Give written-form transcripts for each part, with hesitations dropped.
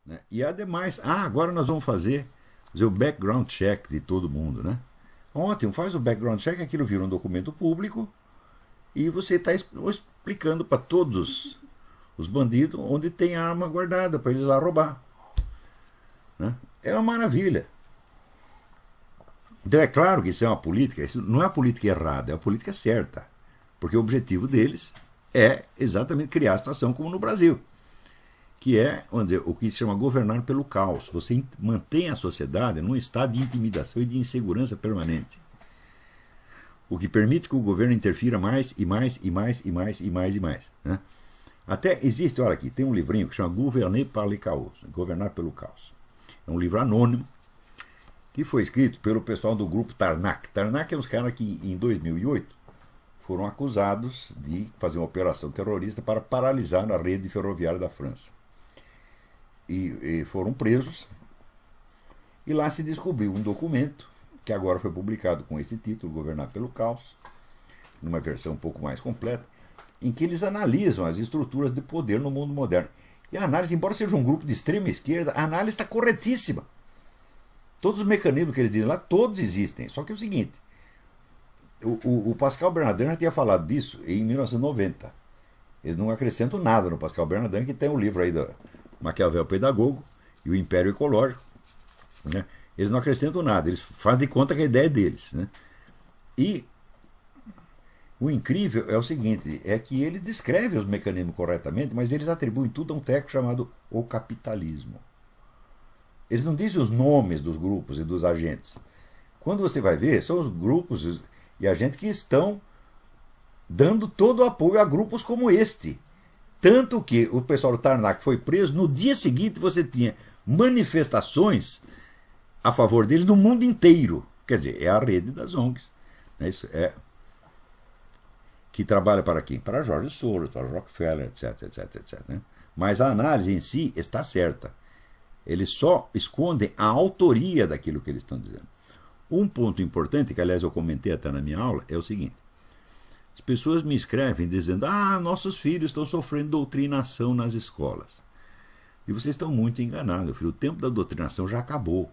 né? E ademais, agora nós vamos fazer o background check de todo mundo, né? Ontem faz o background check, aquilo vira um documento público e você está explicando para todos os bandidos onde tem a arma guardada para eles lá roubar, né? É uma maravilha. Então é claro que isso é uma política, isso não é a política errada, é a política certa. Porque o objetivo deles é exatamente criar a situação como no Brasil, que é, vamos dizer, o que se chama governar pelo caos. Você mantém a sociedade num estado de intimidação e de insegurança permanente. O que permite que o governo interfira mais e mais e mais e mais e mais e mais, né? Até existe, olha aqui, tem um livrinho que chama Gouverner par le chaos, Governar pelo Caos. É um livro anônimo que foi escrito pelo pessoal do grupo Tarnac. Tarnac é uns caras que em 2008 foram acusados de fazer uma operação terrorista para paralisar a rede ferroviária da França. E foram presos. E lá se descobriu um documento que agora foi publicado com esse título, Governar pelo Caos, numa versão um pouco mais completa, em que eles analisam as estruturas de poder no mundo moderno. E a análise, embora seja um grupo de extrema esquerda, a análise está corretíssima. Todos os mecanismos que eles dizem lá, todos existem. Só que é o seguinte, o Pascal Bernardin já tinha falado disso em 1990. Eles não acrescentam nada no Pascal Bernardin, que tem o livro aí do Maquiavel Pedagogo e o Império Ecológico, né? Eles não acrescentam nada, eles fazem de conta que a ideia é deles, né? E o incrível é o seguinte, é que eles descrevem os mecanismos corretamente, mas eles atribuem tudo a um treco chamado o capitalismo. Eles não dizem os nomes dos grupos e dos agentes. Quando você vai ver, são os grupos e agentes que estão dando todo o apoio a grupos como este. Tanto que o pessoal do Tarnac foi preso, no dia seguinte você tinha manifestações a favor dele no mundo inteiro. Quer dizer, é a rede das ONGs. Né? Isso é que trabalha para quem? Para George Soros, para Rockefeller, etc, etc, etc. Né? Mas a análise em si está certa. Eles só escondem a autoria daquilo que eles estão dizendo. Um ponto importante, que aliás eu comentei até na minha aula, é o seguinte. As pessoas me escrevem dizendo: nossos filhos estão sofrendo doutrinação nas escolas. E vocês estão muito enganados, filho. O tempo da doutrinação já acabou.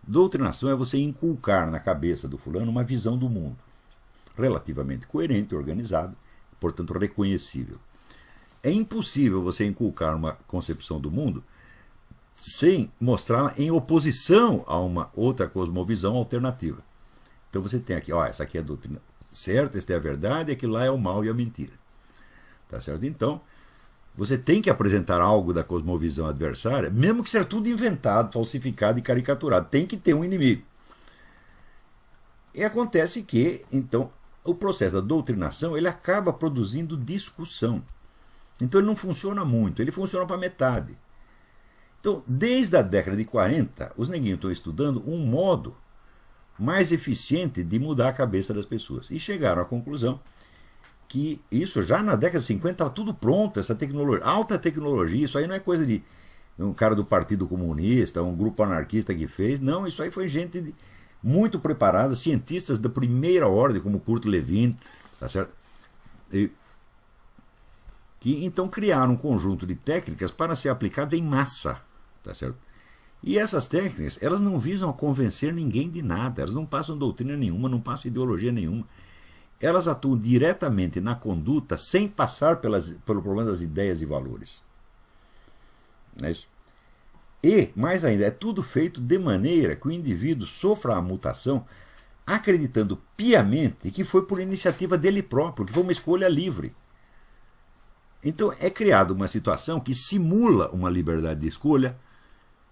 Doutrinação é você inculcar na cabeça do fulano uma visão do mundo relativamente coerente, organizada, portanto reconhecível. É impossível você inculcar uma concepção do mundo sem mostrá-la em oposição a uma outra cosmovisão alternativa. Então você tem aqui, essa aqui é a doutrina certa, esta é a verdade, aquilo lá é o mal e a mentira. Tá certo? Então, você tem que apresentar algo da cosmovisão adversária, mesmo que seja tudo inventado, falsificado e caricaturado. Tem que ter um inimigo. E acontece que, então, o processo da doutrinação ele acaba produzindo discussão. Então ele não funciona muito, ele funciona para metade. Então, desde a década de 40, os neguinhos estão estudando um modo mais eficiente de mudar a cabeça das pessoas. E chegaram à conclusão que isso já na década de 50 estava tudo pronto, essa tecnologia, alta tecnologia, isso aí não é coisa de um cara do Partido Comunista, um grupo anarquista que fez, não, isso aí foi gente muito preparada, cientistas da primeira ordem, como Kurt Lewin, tá certo? Que então criaram um conjunto de técnicas para ser aplicadas em massa, tá certo? E essas técnicas, elas não visam convencer ninguém de nada, elas não passam doutrina nenhuma, não passam ideologia nenhuma. Elas atuam diretamente na conduta sem passar pelo problema das ideias e valores. Não é isso? E, mais ainda, é tudo feito de maneira que o indivíduo sofra a mutação acreditando piamente que foi por iniciativa dele próprio, que foi uma escolha livre. Então é criada uma situação que simula uma liberdade de escolha,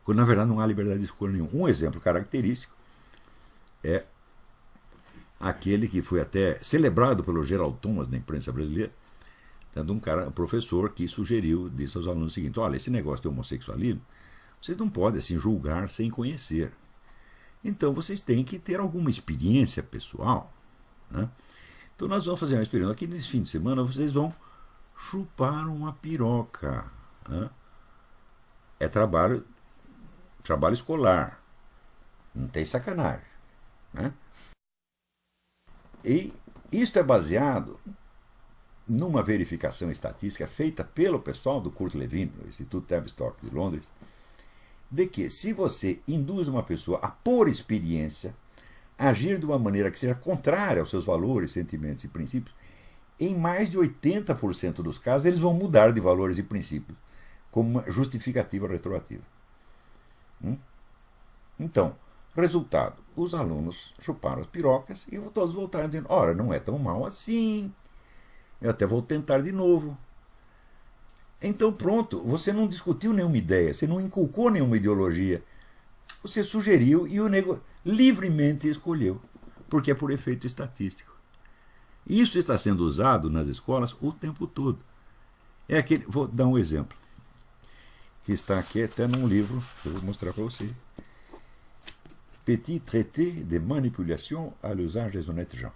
quando na verdade não há liberdade de escolha nenhuma. Um exemplo característico é aquele que foi até celebrado pelo Gerald Thomas na imprensa brasileira, tendo um professor que sugeriu, disse aos alunos o seguinte: olha, esse negócio de homossexualismo, vocês não podem assim julgar sem conhecer. Então vocês têm que ter alguma experiência pessoal, né? Então nós vamos fazer uma experiência. Aqui nesse fim de semana vocês vão chupar uma piroca, né? É trabalho escolar. Não tem sacanagem, né? E isso é baseado numa verificação estatística feita pelo pessoal do Kurt Lewin, do Instituto Tavistock de Londres, de que se você induz uma pessoa a, por experiência, agir de uma maneira que seja contrária aos seus valores, sentimentos e princípios, em mais de 80% dos casos eles vão mudar de valores e princípios como uma justificativa retroativa. Então, resultado, os alunos chuparam as pirocas e todos voltaram dizendo, ora, não é tão mal assim, eu até vou tentar de novo. Então pronto, você não discutiu nenhuma ideia, você não inculcou nenhuma ideologia, você sugeriu e o nego livremente escolheu, porque é por efeito estatístico. Isso está sendo usado nas escolas o tempo todo. É aquele, vou dar um exemplo, que está aqui até num livro, que eu vou mostrar para você. Petit traité de manipulation à l'usage des honnêtes gens.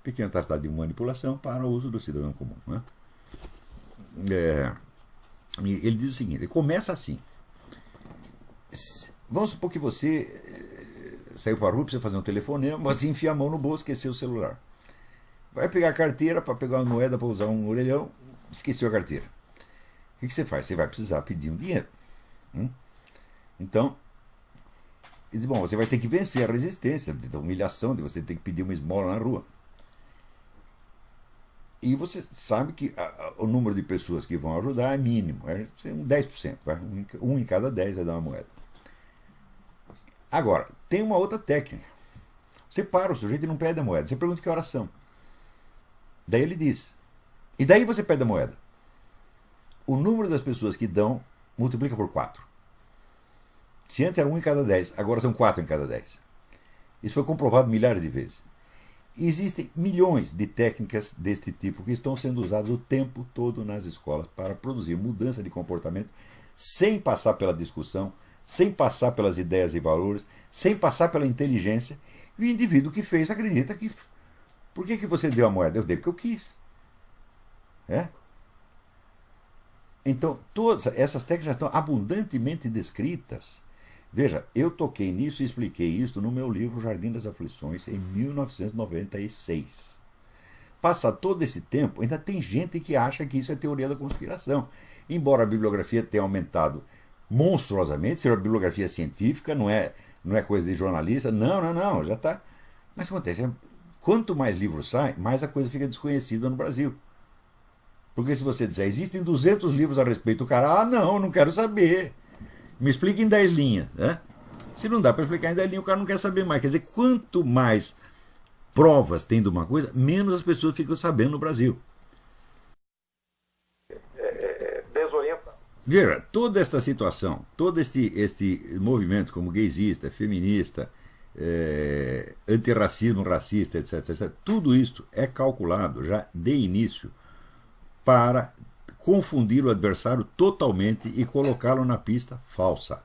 Pequeno tratado de manipulação para o uso do cidadão comum. Ele diz o seguinte, ele começa assim. Vamos supor que você saiu para a rua, precisa fazer um telefonema, você enfia a mão no bolso, esqueceu o celular. Vai pegar a carteira para pegar uma moeda para usar um orelhão, esqueceu a carteira. O que você faz? Você vai precisar pedir um dinheiro. Então, ele diz, bom, você vai ter que vencer a resistência, da humilhação de você ter que pedir uma esmola na rua. E você sabe que o número de pessoas que vão ajudar é mínimo, é 10%, um em cada 10 vai dar uma moeda. Agora, tem uma outra técnica. Você para o sujeito e não pede a moeda, você pergunta que horas são. Daí ele diz. E daí você pede a moeda. O número das pessoas que dão multiplica por 4. Se antes era 1 em cada 10, agora são 4 em cada 10. Isso foi comprovado milhares de vezes. Existem milhões de técnicas deste tipo que estão sendo usadas o tempo todo nas escolas para produzir mudança de comportamento sem passar pela discussão, sem passar pelas ideias e valores, sem passar pela inteligência. E o indivíduo que fez acredita que... Por que você deu a moeda? Eu dei porque eu quis. Então, todas essas técnicas estão abundantemente descritas. Veja, eu toquei nisso e expliquei isso no meu livro Jardim das Aflições, em 1996. Passado todo esse tempo, ainda tem gente que acha que isso é teoria da conspiração. Embora a bibliografia tenha aumentado monstruosamente, ser uma bibliografia científica, não é coisa de jornalista, não, já está. Mas acontece, quanto mais livros saem, mais a coisa fica desconhecida no Brasil. Porque se você disser, existem 200 livros a respeito do cara, não quero saber. Me explica em 10 linhas. Se não dá para explicar em 10 linhas, o cara não quer saber mais. Quer dizer, quanto mais provas tem de uma coisa, menos as pessoas ficam sabendo no Brasil. Desorientado. Veja, toda esta situação, todo este movimento como gaysista, feminista, antirracismo, racista, etc., tudo isso é calculado já de início para confundir o adversário totalmente e colocá-lo na pista falsa.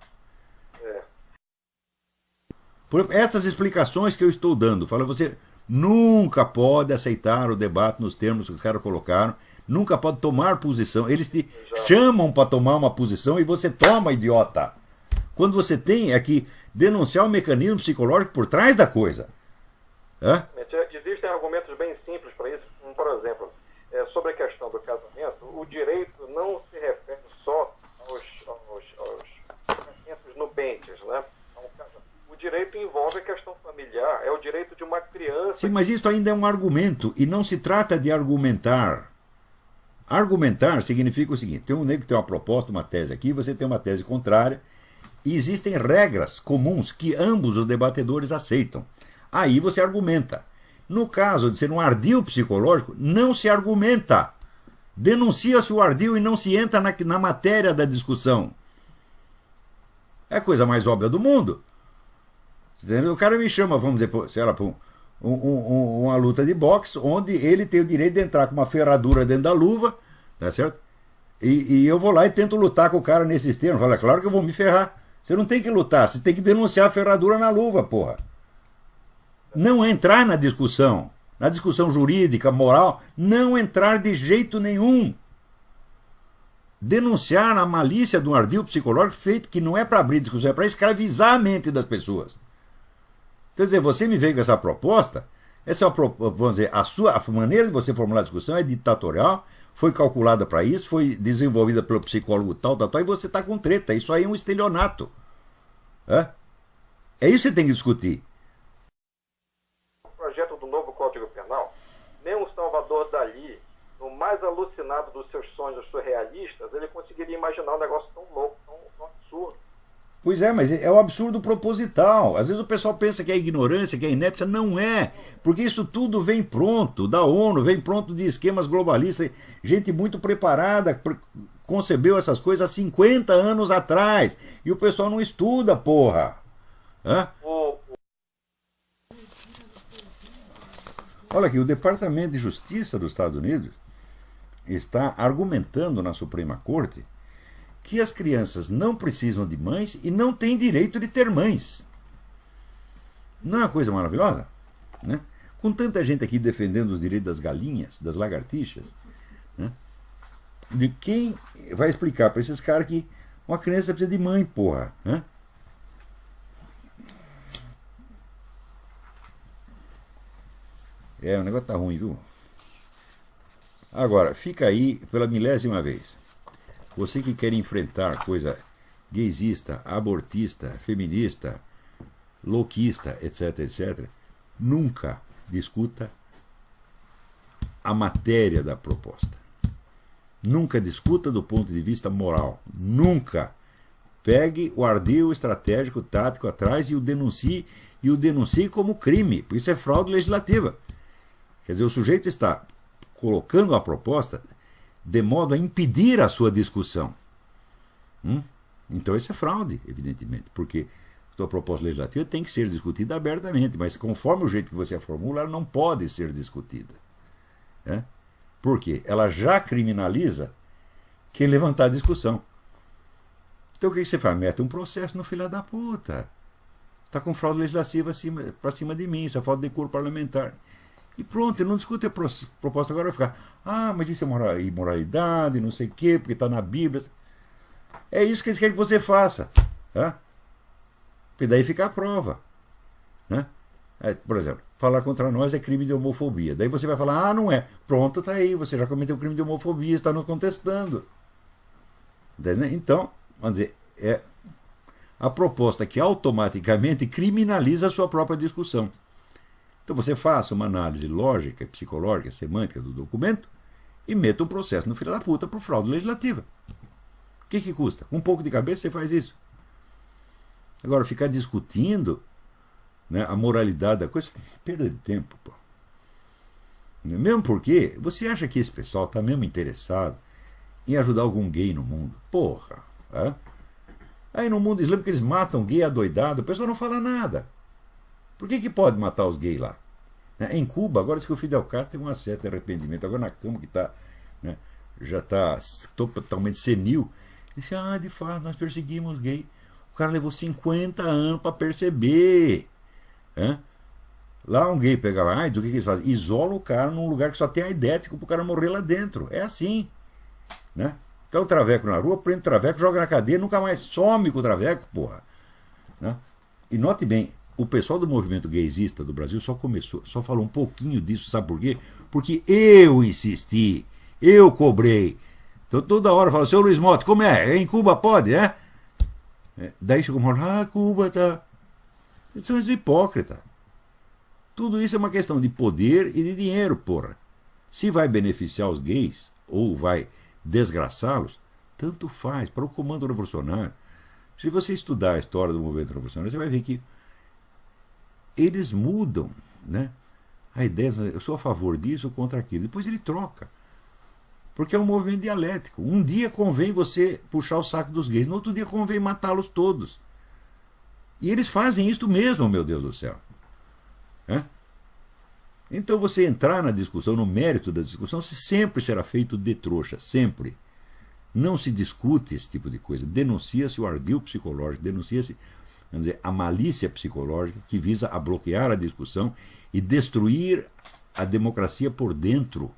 Por exemplo, essas explicações que eu estou dando, fala, você nunca pode aceitar o debate nos termos que os caras colocaram, nunca pode tomar posição, eles te chamam para tomar uma posição e você toma, idiota. Quando você tem que denunciar o mecanismo psicológico por trás da coisa. Existem argumentos bem simples para isso, por exemplo, sobre a questão do casamento, o direito não se refere só aos casamentos nubentes, né? O direito envolve a questão familiar, é o direito de uma criança... Sim, mas isso ainda é um argumento, e não se trata de argumentar. Argumentar significa o seguinte, tem um negro que tem uma proposta, uma tese aqui, você tem uma tese contrária, e existem regras comuns que ambos os debatedores aceitam. Aí você argumenta. No caso de ser um ardil psicológico, não se argumenta. Denuncia-se o ardil e não se entra na matéria da discussão. É a coisa mais óbvia do mundo. O cara me chama, vamos dizer, sei lá, para uma luta de boxe, onde ele tem o direito de entrar com uma ferradura dentro da luva, tá certo? E eu vou lá e tento lutar com o cara nesses termos. Fala, claro que eu vou me ferrar. Você não tem que lutar, você tem que denunciar a ferradura na luva, porra. Não entrar na discussão jurídica, moral, não entrar de jeito nenhum. Denunciar a malícia de um ardil psicológico feito que não é para abrir discussão, é para escravizar a mente das pessoas. Quer dizer, você me veio com essa proposta Essa é uma, vamos dizer, a maneira de você formular a discussão é ditatorial, foi calculada para isso, foi desenvolvida pelo psicólogo tal, e você está com treta. Isso aí é um estelionato. É isso que você tem que discutir. O projeto do novo Código Penal, nem o Salvador Dalí, no mais alucinado dos seus sonhos surrealistas, ele conseguiria imaginar um negócio tão louco, tão absurdo. Pois é, mas é o absurdo proposital. Às vezes o pessoal pensa que é ignorância, que é inépcia. Não é. Porque isso tudo vem pronto da ONU, vem pronto de esquemas globalistas. Gente muito preparada concebeu essas coisas há 50 anos atrás. E o pessoal não estuda, porra. Olha aqui, o Departamento de Justiça dos Estados Unidos está argumentando na Suprema Corte que as crianças não precisam de mães e não têm direito de ter mães. Não é uma coisa maravilhosa? Né? Com tanta gente aqui defendendo os direitos das galinhas, das lagartixas, né? De quem vai explicar para esses caras que uma criança precisa de mãe, porra? Né? O negócio tá ruim, viu? Agora, fica aí pela 1000ª vez. Você que quer enfrentar coisa gaysista, abortista, feminista, louquista, etc, etc, nunca discuta a matéria da proposta. Nunca discuta do ponto de vista moral. Nunca. Pegue o ardil estratégico, tático atrás e o denuncie como crime. Por isso é fraude legislativa. Quer dizer, o sujeito está colocando a proposta de modo a impedir a sua discussão. Então isso é fraude, evidentemente, porque a sua proposta legislativa tem que ser discutida abertamente, mas conforme o jeito que você a formula, ela não pode ser discutida. Por quê? Ela já criminaliza quem levantar a discussão. Então o que você faz? Mete um processo no filho da puta. Está com fraude legislativa para cima de mim, isso é falta de decoro parlamentar. E pronto, ele não discute a proposta, agora vai ficar, mas isso é imoralidade, não sei o quê, porque está na Bíblia. É isso que eles querem que você faça. Porque daí fica a prova. Por exemplo, falar contra nós é crime de homofobia. Daí você vai falar, não é. Pronto, está aí, você já cometeu crime de homofobia, está nos contestando. Então, vamos dizer, é a proposta que automaticamente criminaliza a sua própria discussão. Então você faça uma análise lógica, psicológica, semântica do documento e meta um processo no filho da puta por fraude legislativa. O que custa? Com um pouco de cabeça você faz isso. Agora, ficar discutindo, né, a moralidade da coisa, perda de tempo. Pô. Mesmo porque você acha que esse pessoal está mesmo interessado em ajudar algum gay no mundo? Porra! Aí no mundo islâmico eles matam gay adoidado, o pessoal não fala nada. Por que pode matar os gays lá? Em Cuba, agora diz que o Fidel Castro tem um acesso de arrependimento. Agora na cama que está, né, já está totalmente senil. Ele disse, de fato, nós perseguimos os gays. O cara levou 50 anos para perceber. Lá um gay pegava AIDS, o que eles fazem? Isola o cara num lugar que só tem aidético para o cara morrer lá dentro. É assim. Né? Então o traveco na rua, prende o traveco, joga na cadeia, nunca mais some com o traveco, porra. Né? E note bem, o pessoal do movimento gaysista do Brasil só falou um pouquinho disso, sabe por quê? Porque eu insisti, eu cobrei. Então toda hora fala, seu Luiz Motta, como é? Em Cuba pode, Daí chegou uma hora, Cuba tá... Eles são hipócritas. Tudo isso é uma questão de poder e de dinheiro, porra. Se vai beneficiar os gays ou vai desgraçá-los, tanto faz, para o comando revolucionário. Se você estudar a história do movimento revolucionário, você vai ver que eles mudam, né? A ideia, eu sou a favor disso ou contra aquilo. Depois ele troca. Porque é um movimento dialético. Um dia convém você puxar o saco dos gays, no outro dia convém matá-los todos. E eles fazem isso mesmo, meu Deus do céu. Então você entrar na discussão, no mérito da discussão, sempre será feito de trouxa, sempre. Não se discute esse tipo de coisa. Denuncia-se o ardil psicológico, denuncia-se, vamos dizer, a malícia psicológica que visa a bloquear a discussão e destruir a democracia por dentro.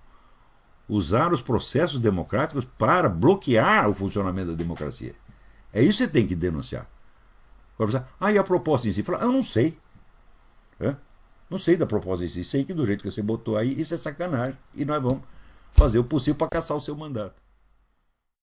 Usar os processos democráticos para bloquear o funcionamento da democracia. É isso que você tem que denunciar. Agora você, e a proposta em si? Fala, eu não sei. Não sei da proposta em si, sei que do jeito que você botou aí, isso é sacanagem. E nós vamos fazer o possível para caçar o seu mandato.